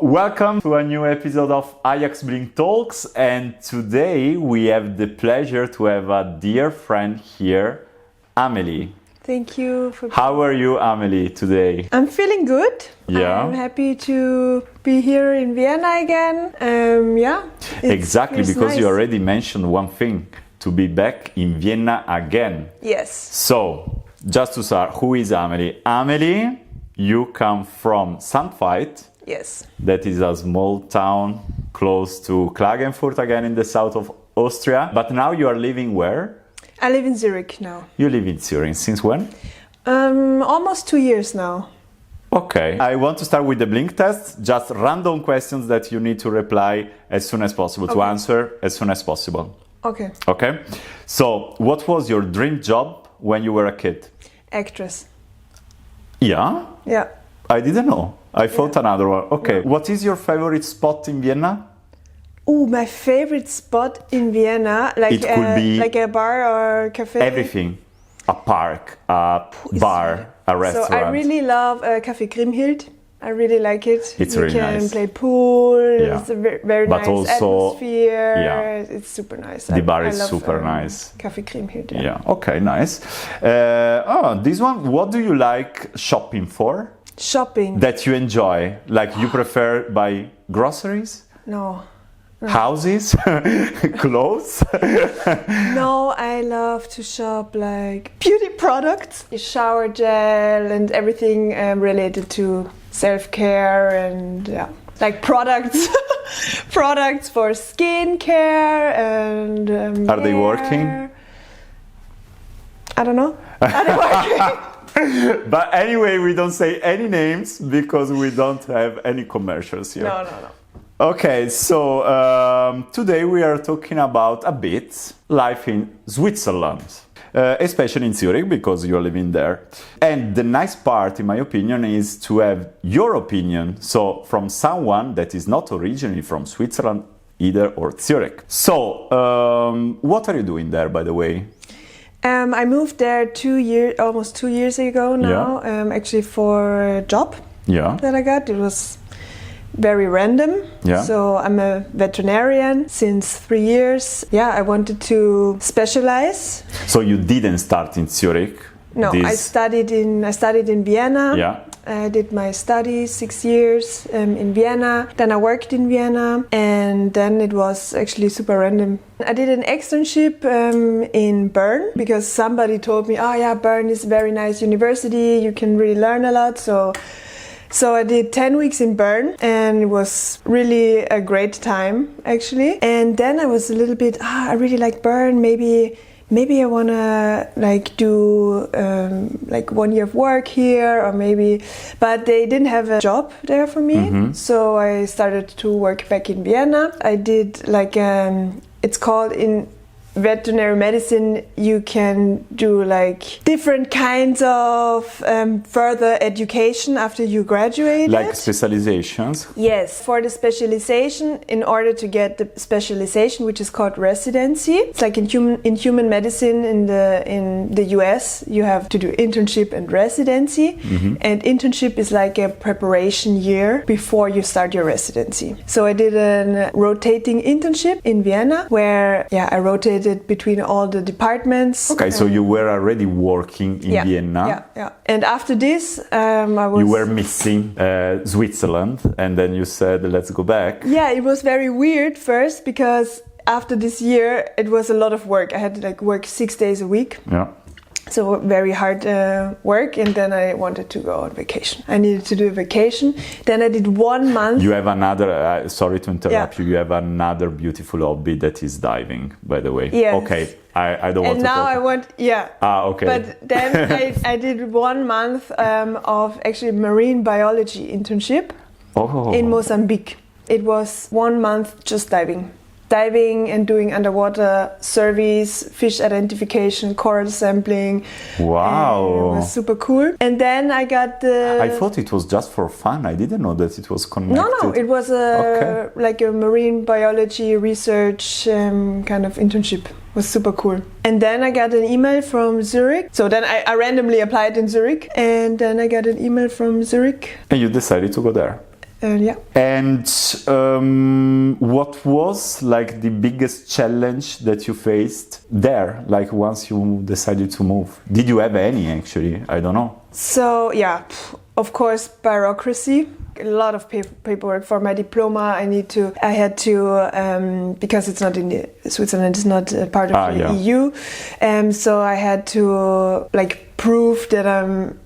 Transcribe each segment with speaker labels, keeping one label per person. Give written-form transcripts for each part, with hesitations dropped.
Speaker 1: Welcome to a new episode of Ajax Blink Talks, and today we have the pleasure to have a dear friend here, Amelie.
Speaker 2: Thank you for...
Speaker 1: How are you, Amelie, today?
Speaker 2: I'm feeling good.
Speaker 1: Yeah.
Speaker 2: I'm happy to be here in Vienna again.
Speaker 1: Exactly, because
Speaker 2: nice.
Speaker 1: you already mentioned one thing, to be back in Vienna again.
Speaker 2: Yes.
Speaker 1: So, just to start, who is Amelie? Amelie, you come from Sandveit.
Speaker 2: Yes.
Speaker 1: That is a small town close to Klagenfurt, again in the south of Austria. But now you are living where?
Speaker 2: I live in Zurich now.
Speaker 1: You live in Zurich. Since when?
Speaker 2: Almost 2 years now.
Speaker 1: Okay. I want to start with the blink test. Just random questions that you need to reply as soon as possible, to answer as soon as possible.
Speaker 2: Okay.
Speaker 1: Okay? So, what was your dream job when you were a kid?
Speaker 2: Actress.
Speaker 1: Yeah?
Speaker 2: Yeah.
Speaker 1: I didn't know. I thought another one. Okay. Yeah. What is your favorite spot in Vienna?
Speaker 2: Oh, my favorite spot in Vienna,
Speaker 1: It could be
Speaker 2: like a bar or cafe.
Speaker 1: Everything. A park, a bar, a restaurant.
Speaker 2: So I really love Café Grimhild. I really like it.
Speaker 1: It's
Speaker 2: you
Speaker 1: really
Speaker 2: can
Speaker 1: nice.
Speaker 2: play pool.
Speaker 1: Yeah.
Speaker 2: It's a very
Speaker 1: But
Speaker 2: nice
Speaker 1: also,
Speaker 2: atmosphere.
Speaker 1: yeah.
Speaker 2: It's super nice.
Speaker 1: The bar is
Speaker 2: love,
Speaker 1: super nice.
Speaker 2: Café Grimhild.
Speaker 1: Yeah. Okay. Nice. This one. What do you like shopping for?
Speaker 2: Shopping.
Speaker 1: That you enjoy. Like you prefer buy groceries,
Speaker 2: No.
Speaker 1: houses, clothes.
Speaker 2: No, I love to shop like beauty products, shower gel, and everything related to self-care and like products, products for skincare and.
Speaker 1: Are they working?
Speaker 2: I don't know. Are they working?
Speaker 1: But anyway, we don't say any names because we don't have any commercials here.
Speaker 2: No.
Speaker 1: Okay, so today we are talking about a bit life in Switzerland, especially in Zurich because you're living there. And the nice part, in my opinion, is to have your opinion, so from someone that is not originally from Switzerland either or Zurich. So, what are you doing there, by the way?
Speaker 2: I moved there almost 2 years ago now, actually for a job that I got. It was very random.
Speaker 1: Yeah.
Speaker 2: So I'm a veterinarian since 3 years. Yeah, I wanted to specialize.
Speaker 1: So you didn't start in Zurich?
Speaker 2: No, I studied in Vienna.
Speaker 1: Yeah.
Speaker 2: I did my studies 6 years in Vienna. Then I worked in Vienna, and then it was actually super random. I did an externship in Bern because somebody told me, "Oh yeah, Bern is a very nice university. You can really learn a lot." So I did 10 weeks in Bern, and it was really a great time actually. And then I was a little bit, I really like Bern. Maybe I wanna like do like 1 year of work here, or maybe, but they didn't have a job there for me.
Speaker 1: Mm-hmm.
Speaker 2: So I started to work back in Vienna. I did like it's called in veterinary medicine, you can do like different kinds of further education after you graduate.
Speaker 1: Like specializations?
Speaker 2: Yes, for the specialization, in order to get the specialization, which is called residency. It's like in human medicine in the US, you have to do internship and residency. Mm-hmm. And internship is like a preparation year before you start your residency. So I did a rotating internship in Vienna where I rotated between all the departments.
Speaker 1: Okay, so you were already working in Vienna.
Speaker 2: Yeah. And after this,
Speaker 1: You were missing Switzerland, and then you said, let's go back.
Speaker 2: Yeah, it was very weird first because after this year, it was a lot of work. I had to like work 6 days a week.
Speaker 1: Yeah.
Speaker 2: So very hard work, and then I wanted to go on vacation. I needed to do a vacation. Then I did 1 month.
Speaker 1: You have another, sorry to interrupt you, you have another beautiful hobby that is diving, by the way.
Speaker 2: Yes.
Speaker 1: Okay, I don't want
Speaker 2: and
Speaker 1: to
Speaker 2: now
Speaker 1: talk.
Speaker 2: I want,
Speaker 1: okay.
Speaker 2: But then I did 1 month of actually marine biology internship in Mozambique. It was 1 month just diving and doing underwater surveys, fish identification, coral sampling.
Speaker 1: Wow.
Speaker 2: It was super cool. And then I got the...
Speaker 1: I thought it was just for fun. I didn't know that it was connected.
Speaker 2: No, it was like a marine biology research kind of internship. It was super cool. And then I got an email from Zurich. So then I randomly applied in Zurich. And then I got an email from Zurich.
Speaker 1: And you decided to go there?
Speaker 2: Yeah.
Speaker 1: And what was like the biggest challenge that you faced there, like once you decided to move? Did you have any actually? I don't know.
Speaker 2: So yeah, of course, bureaucracy. A lot of paperwork for my diploma. I had to because it's not in Switzerland is not a part of the
Speaker 1: yeah.
Speaker 2: EU, so I had to like prove that I'm.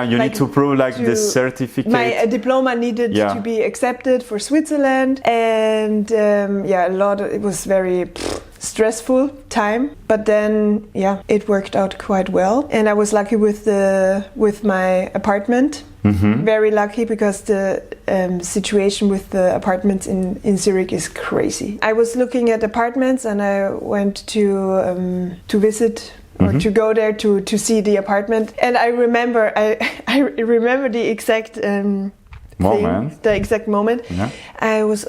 Speaker 1: You need to prove like the certificate.
Speaker 2: My diploma needed to be accepted for Switzerland, and it was very stressful time. But then it worked out quite well, and I was lucky with my apartment. Mm-hmm. Very lucky because the situation with the apartments in Zurich is crazy. I was looking at apartments, and I went to visit. Or to go there to see the apartment, and I remember the exact
Speaker 1: moment.
Speaker 2: The exact moment. Yeah. I was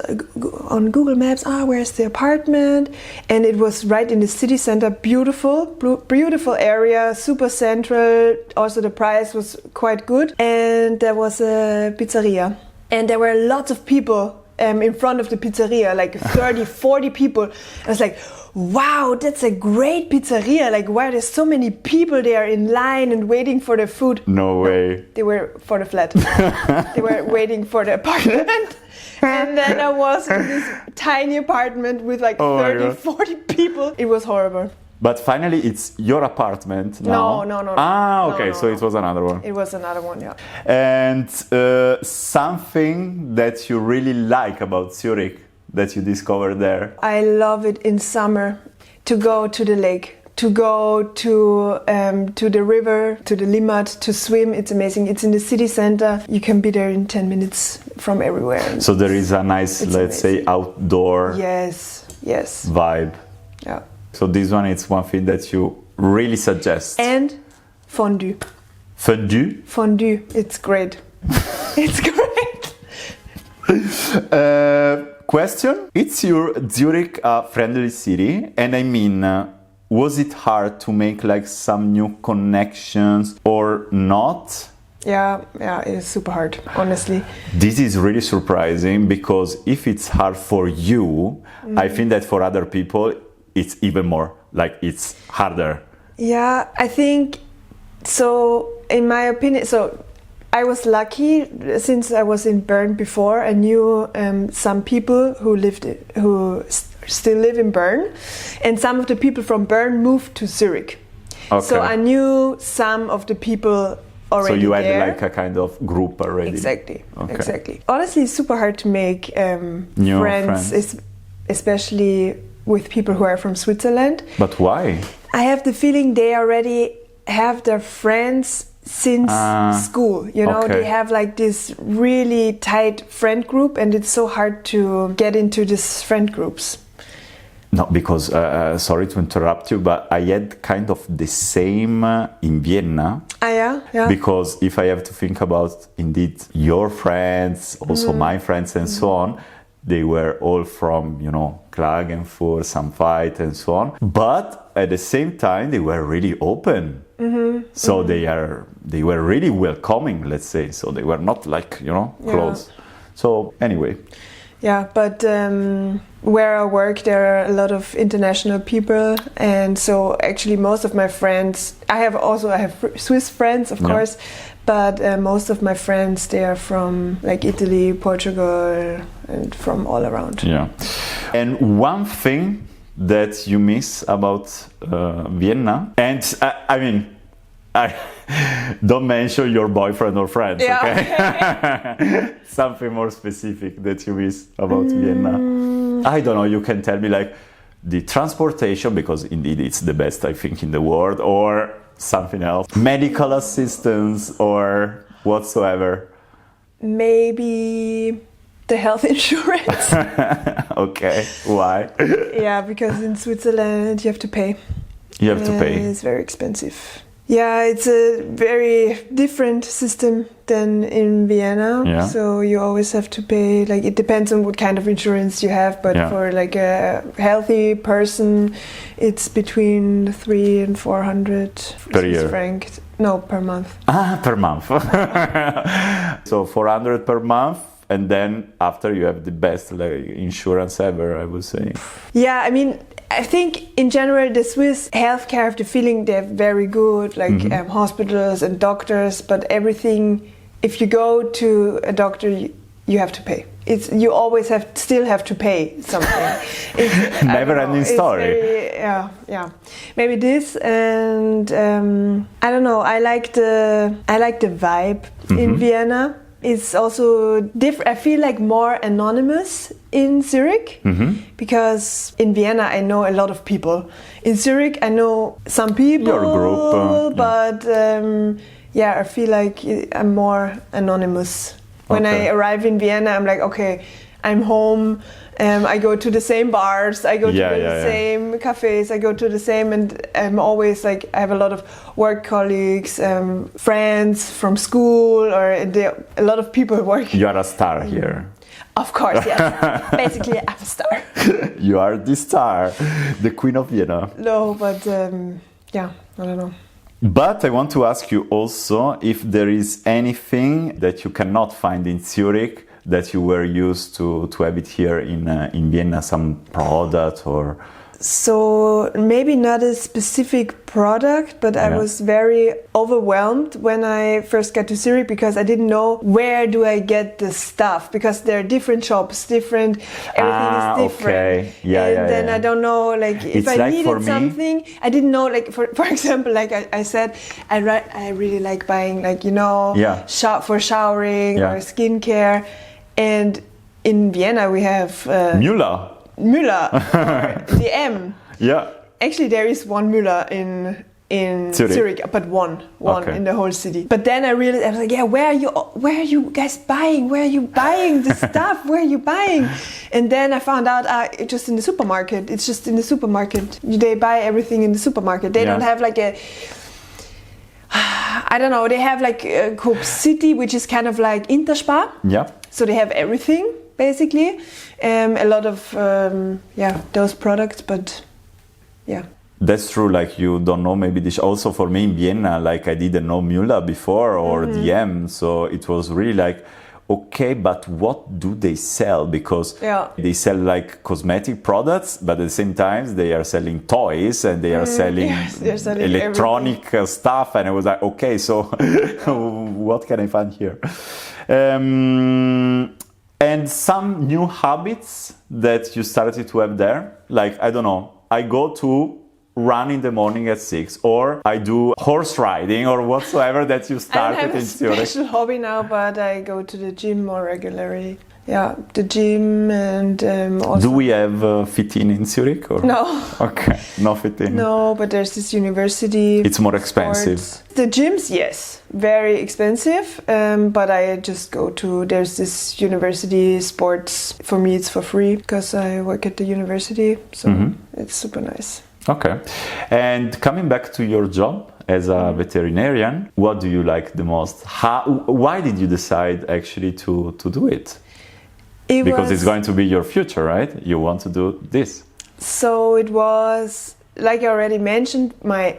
Speaker 2: on Google Maps. Where's the apartment? And it was right in the city center. Beautiful area, super central. Also, the price was quite good, and there was a pizzeria, and there were lots of people in front of the pizzeria, like 30, 40 people. I was like, wow, that's a great pizzeria. Like, why there's so many people there in line and waiting for the food?
Speaker 1: No way.
Speaker 2: They were for the flat. They were waiting for the apartment. And then I was in this tiny apartment with like 30, 40 people. It was horrible.
Speaker 1: But finally, it's your apartment now?
Speaker 2: No.
Speaker 1: Okay, so it was another one.
Speaker 2: It was another one, yeah.
Speaker 1: And something that you really like about Zurich that you discovered there?
Speaker 2: I love it in summer to go to the lake, to go to the river, to the Limmat, to swim. It's amazing. It's in the city center. You can be there in 10 minutes from everywhere.
Speaker 1: So there is a nice, let's say, outdoor vibe.
Speaker 2: Yeah.
Speaker 1: So this one is one thing that you really suggest.
Speaker 2: And fondue.
Speaker 1: Fondue?
Speaker 2: Fondue. It's great. It's great.
Speaker 1: Question. It's your Zurich friendly city, and I mean, was it hard to make like some new connections or not?
Speaker 2: Yeah, it's super hard, honestly.
Speaker 1: This is really surprising because if it's hard for you, I think that for other people it's even more, like it's harder.
Speaker 2: Yeah, I think so. In my opinion, so I was lucky since I was in Bern before. I knew some people who still live in Bern, and some of the people from Bern moved to Zurich. Okay. So I knew some of the people already.
Speaker 1: So you had
Speaker 2: there.
Speaker 1: like a kind of group already.
Speaker 2: Exactly. Honestly, it's super hard to make new friends, especially with people who are from Switzerland.
Speaker 1: But why?
Speaker 2: I have the feeling they already have their friends since school, they have like this really tight friend group, and it's so hard to get into these friend groups.
Speaker 1: No, because sorry to interrupt you, but I had kind of the same in Vienna.
Speaker 2: Yeah.
Speaker 1: Because if I have to think about indeed your friends, also my friends and so on, they were all from, Klagenfurt, some fight and so on. But at the same time, they were really open. So they were really welcoming, let's say. So they were not like, closed. So anyway.
Speaker 2: Yeah, but where I work, there are a lot of international people, and so actually most of my friends, I have Swiss friends, of course, but most of my friends, they are from like Italy, Portugal, and from all around.
Speaker 1: Yeah. And one thing that you miss about Vienna, and I don't mention your boyfriend or friends, okay? Something more specific that you miss about Vienna. I don't know, you can tell me like the transportation, because indeed it's the best I think in the world, or something else, medical assistance or whatsoever.
Speaker 2: Maybe the health insurance.
Speaker 1: Okay, why?
Speaker 2: Yeah, because in Switzerland you have to pay.
Speaker 1: You have to pay.
Speaker 2: It's very expensive. Yeah, it's a very different system than in Vienna. Yeah. So you always have to pay, like it depends on what kind of insurance you have, but for like a healthy person, it's between 300 and 400
Speaker 1: per year.
Speaker 2: Franc. No, per month.
Speaker 1: Per month. So 400 per month. and then after you have the best like insurance ever, I would say.
Speaker 2: Yeah, I mean, I think in general the Swiss healthcare, I have the feeling they're very good, like hospitals and doctors, but everything, if you go to a doctor, you have to pay. You always still have to pay something.
Speaker 1: Never ending story.
Speaker 2: Yeah. Maybe this, and I don't know. I like the vibe in Vienna. It's also different. I feel like more anonymous in Zurich because in Vienna I know a lot of people. In Zurich I know some people,
Speaker 1: your group,
Speaker 2: but I feel like I'm more anonymous. When I arrive in Vienna, I'm like, okay, I'm home. I go to the same bars. I go to the same cafes. I go to the same, and I'm always like, I have a lot of work colleagues, friends from school, or a lot of people working.
Speaker 1: You are a star here.
Speaker 2: Of course, yes. Basically, I'm a star.
Speaker 1: You are the star, the Queen of Vienna.
Speaker 2: No, but I don't know.
Speaker 1: But I want to ask you also if there is anything that you cannot find in Zurich that you were used to have it here in Vienna, some product or...
Speaker 2: So maybe not a specific product, but I was very overwhelmed when I first got to Zurich because I didn't know where do I get the stuff, because there are different shops, everything is different.
Speaker 1: Okay.
Speaker 2: And then I don't know, like if I needed something, I didn't know, like for example, like I said, I really like buying like, for showering or skincare. And in Vienna we have Müller, or the M.
Speaker 1: Yeah.
Speaker 2: Actually, there is one Müller in Zurich, but one in the whole city. But then I was like, where are you guys buying? Where are you buying the stuff? Where are you buying? And then I found out it's just in the supermarket. It's just in the supermarket. They buy everything in the supermarket. They don't have like I don't know. They have like Coop City, which is kind of like Interspar.
Speaker 1: Yeah.
Speaker 2: So they have everything basically. A lot of those products, but yeah.
Speaker 1: That's true. Like you don't know maybe this. Also for me in Vienna, like I didn't know Müller before or DM, so it was really like, okay, but what do they sell? Because they sell like cosmetic products, but at the same time they are selling toys and they are selling electronic stuff. And I was like, okay, so what can I find here? And some new habits that you started to have there, like, I don't know, I go to run in the morning at 6, or I do horse riding or whatsoever that you started in Zurich.
Speaker 2: I have a special hobby now, but I go to the gym more regularly. Yeah, the gym and also...
Speaker 1: Do we have fit-in in Zurich? Or?
Speaker 2: No.
Speaker 1: Okay, no fit-in.
Speaker 2: No, but there's this university.
Speaker 1: It's more expensive.
Speaker 2: The gyms, yes, very expensive, but I just go to, there's this university sports. For me, it's for free because I work at the university, so it's super nice.
Speaker 1: Okay. And coming back to your job as a veterinarian, what do you like the most? Why did you decide actually to do it? Because it's going to be your future, right? You want to do this.
Speaker 2: So it was, like I already mentioned, my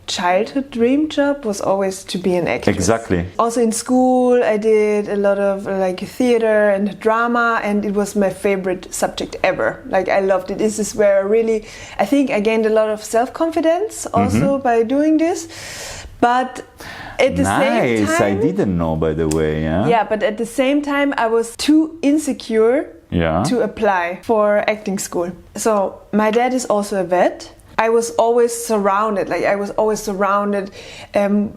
Speaker 2: childhood dream job was always to be an actress.
Speaker 1: Exactly.
Speaker 2: Also in school, I did a lot of like theater and drama, and it was my favorite subject ever. Like I loved it. This is where I think I gained a lot of self-confidence also by doing this. But at the same time...
Speaker 1: I didn't know, by the way.
Speaker 2: Yeah, but at the same time, I was too insecure to apply for acting school. So my dad is also a vet. I was always surrounded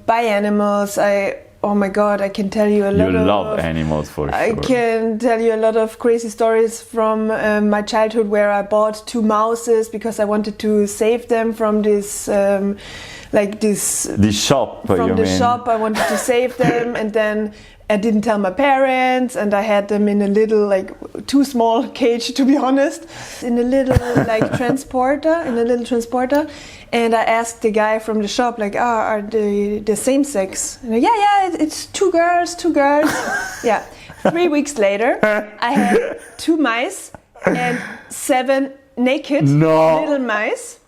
Speaker 2: by animals. Oh my God, I can tell you a lot of...
Speaker 1: You love animals for sure.
Speaker 2: I can tell you a lot of crazy stories from my childhood where I bought 2 mouses because I wanted to save them from this...
Speaker 1: The shop,
Speaker 2: from the shop, I wanted to save them, and then I didn't tell my parents, and I had them in a little, like, too small cage, to be honest, in a little, like, transporter, and I asked the guy from the shop, like, are they the same sex? And it's 2 girls. Yeah. 3 weeks later, I had 2 mice and 7 naked little mice.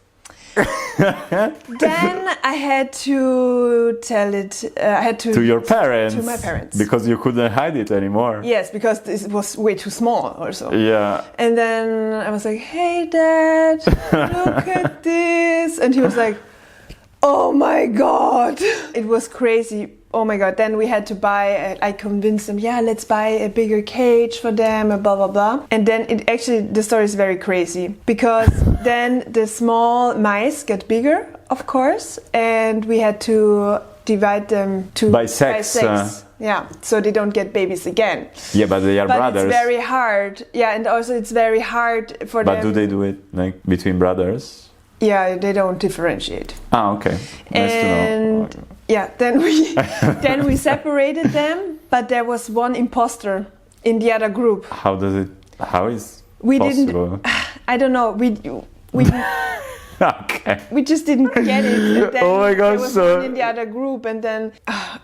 Speaker 2: Then I had to tell it. I had
Speaker 1: To your parents?
Speaker 2: To my parents.
Speaker 1: Because you couldn't hide it anymore.
Speaker 2: Yes, because it was way too small also.
Speaker 1: Yeah.
Speaker 2: And then I was like, "Hey, Dad, look at this," and he was like, "Oh my God!" It was crazy. Oh my God! Then we had to buy. I convinced them, "Yeah, let's buy a bigger cage for them," and blah blah blah. And then the story is very crazy because then the small mice get bigger, of course, and we had to divide them
Speaker 1: by sex.
Speaker 2: Yeah, so they don't get babies again.
Speaker 1: Yeah, but they are brothers.
Speaker 2: It's very hard. Yeah, and also it's very hard for them.
Speaker 1: But do they do it like between brothers?
Speaker 2: Yeah, they don't differentiate.
Speaker 1: Ah, okay. Nice to know.
Speaker 2: Yeah, then we separated them, but there was one imposter in the other group.
Speaker 1: How is
Speaker 2: we
Speaker 1: possible?
Speaker 2: Didn't. I don't know. We
Speaker 1: Okay.
Speaker 2: We just didn't get it. And then
Speaker 1: oh my gosh!
Speaker 2: There was one in the other group, and then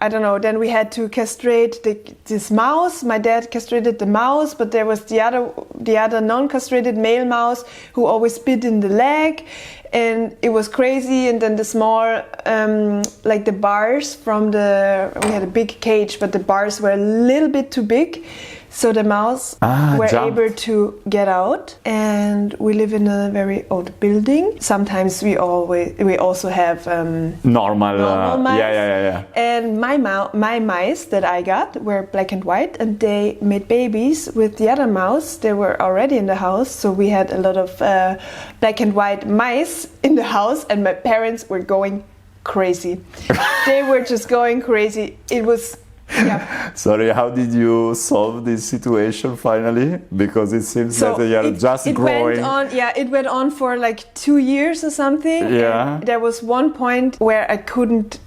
Speaker 2: I don't know. Then we had to castrate this mouse. My dad castrated the mouse, but there was the other non-castrated male mouse who always bit in the leg, and it was crazy. And then the small, like the bars from we had a big cage, but the bars were a little bit too big. So the mouse were
Speaker 1: jumped.
Speaker 2: able to get out, and we live in a very old building. Sometimes we also have
Speaker 1: normal
Speaker 2: mice.
Speaker 1: Yeah.
Speaker 2: And my mice that I got were black and white, and they made babies with the other mouse. They were already in the house, so we had a lot of black and white mice in the house, and my parents were going crazy. They were just going crazy. It was. Yeah.
Speaker 1: Sorry, how did you solve this situation finally? Because it seems that you are just growing.
Speaker 2: It went on for like 2 years or something.
Speaker 1: Yeah.
Speaker 2: And there was one point where I couldn't,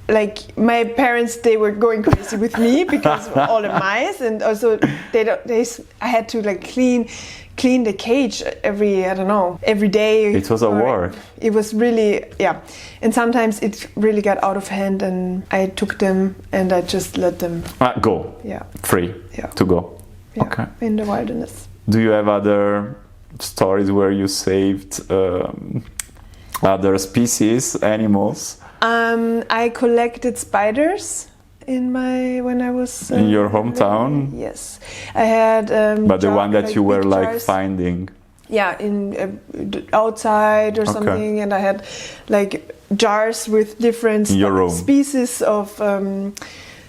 Speaker 2: like my parents, they were going crazy with me because of all the mice, and also I had to like clean the cage every day.
Speaker 1: It was a work.
Speaker 2: It was really, and sometimes it really got out of hand, and I took them and I just let them
Speaker 1: go.
Speaker 2: Yeah.
Speaker 1: Free.
Speaker 2: Yeah.
Speaker 1: To go.
Speaker 2: Yeah.
Speaker 1: Okay.
Speaker 2: In the wilderness.
Speaker 1: Do you have other stories where you saved other species, animals?
Speaker 2: I collected spiders when I was
Speaker 1: in your hometown.
Speaker 2: Living. Yes, I had.
Speaker 1: But the one that you were like
Speaker 2: jars.
Speaker 1: finding.
Speaker 2: Yeah, in outside or something, and I had like jars with different species of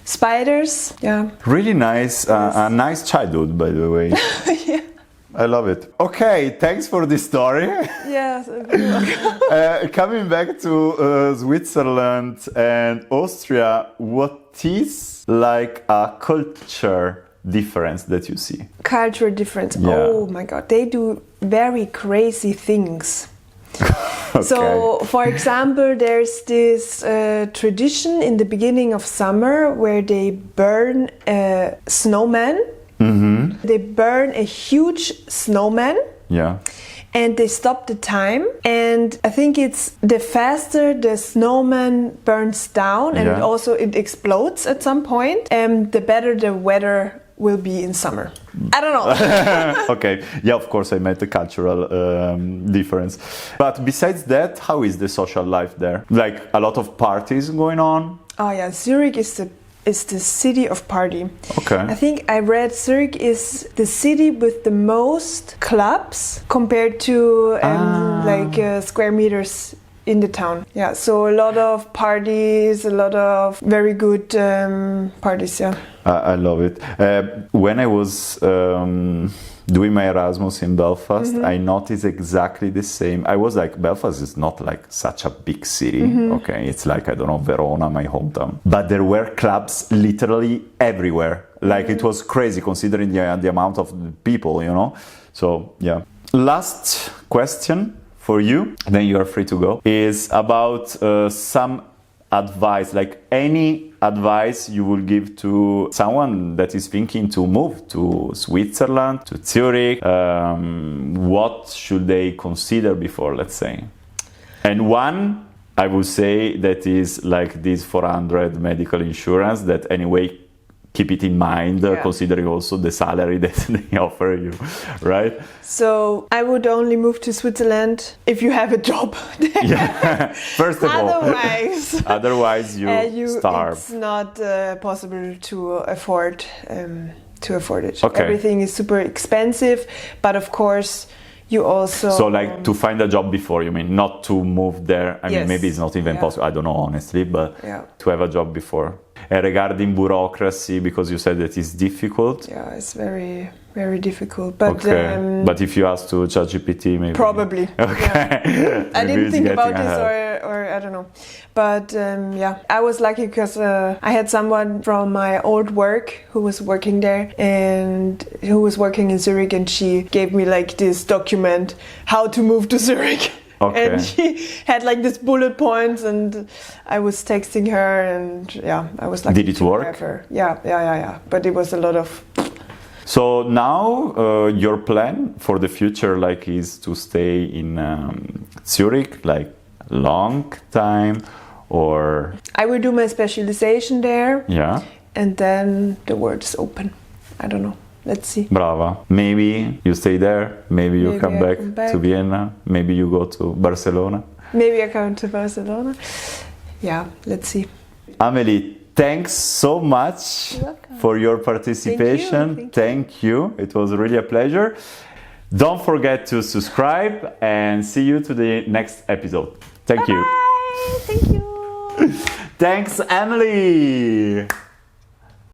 Speaker 2: spiders. Yeah.
Speaker 1: Really nice. A nice childhood, by the way.
Speaker 2: Yeah.
Speaker 1: I love it. Okay, thanks for this story.
Speaker 2: Yes.
Speaker 1: Coming back to Switzerland and Austria, what is like a culture difference that you see?
Speaker 2: Culture difference.
Speaker 1: Yeah.
Speaker 2: Oh my God, they do very crazy things.
Speaker 1: Okay.
Speaker 2: So, for example, there's this tradition in the beginning of summer where they burn a snowman.
Speaker 1: Mm-hmm.
Speaker 2: They burn a huge snowman.
Speaker 1: Yeah.
Speaker 2: And they stop the time. And I think it's the faster the snowman burns down, and it explodes at some point, the better the weather will be in summer. I don't know.
Speaker 1: Okay. Yeah, of course I meant the cultural difference. But besides that, how is the social life there? Like a lot of parties going on?
Speaker 2: Oh yeah, Zurich is the city of party.
Speaker 1: Okay.
Speaker 2: I think I read Zurich is the city with the most clubs compared to square meters in the town. Yeah, so a lot of parties, a lot of very good parties, yeah.
Speaker 1: I love it. When I was doing my Erasmus in Belfast, I noticed exactly the same. I was like, Belfast is not like such a big city, okay? It's like, I don't know, Verona, my hometown. But there were clubs literally everywhere. Like it was crazy considering the amount of people, you know? So, yeah. Last question for you, then you are free to go, is about some advice, like any advice you will give to someone that is thinking to move to Switzerland, to Zurich. What should they consider before, let's say? And one, I would say, that is like this 400 medical insurance that anyway keep it in mind, considering also the salary that they offer you, right?
Speaker 2: So I would only move to Switzerland if you have a job there.
Speaker 1: Yeah, first of all. Otherwise you starve.
Speaker 2: It's not possible to afford it.
Speaker 1: Okay.
Speaker 2: Everything is super expensive, but of course you also...
Speaker 1: So like to find a job before, you mean, not to move there? I mean, maybe it's not even possible, I don't know honestly, but to have a job before. And regarding bureaucracy, because you said that it's difficult.
Speaker 2: Yeah, it's very, very difficult. But
Speaker 1: but if you ask to ChatGPT, maybe.
Speaker 2: Probably.
Speaker 1: Okay.
Speaker 2: Yeah. I didn't think about this, or I don't know. But I was lucky because I had someone from my old work who was working there and who was working in Zurich, and she gave me like this document how to move to Zurich.
Speaker 1: Okay.
Speaker 2: And she had like these bullet points, and I was texting her, and I was lucky.
Speaker 1: Did it work?
Speaker 2: Yeah. But it was a lot of...
Speaker 1: So now your plan for the future like is to stay in Zurich like long time, or...
Speaker 2: I will do my specialization there.
Speaker 1: Yeah.
Speaker 2: And then the world is open. I don't know. Let's see.
Speaker 1: Brava. Maybe you stay there, maybe you come back to Vienna, maybe you go to Barcelona.
Speaker 2: Maybe I come to Barcelona. Yeah, let's see.
Speaker 1: Amelie, thanks so much for your participation. Thank you. It was really a pleasure. Don't forget to subscribe and see you to the next episode. Thank you.
Speaker 2: Bye. Thank you.
Speaker 1: Thanks, Amelie.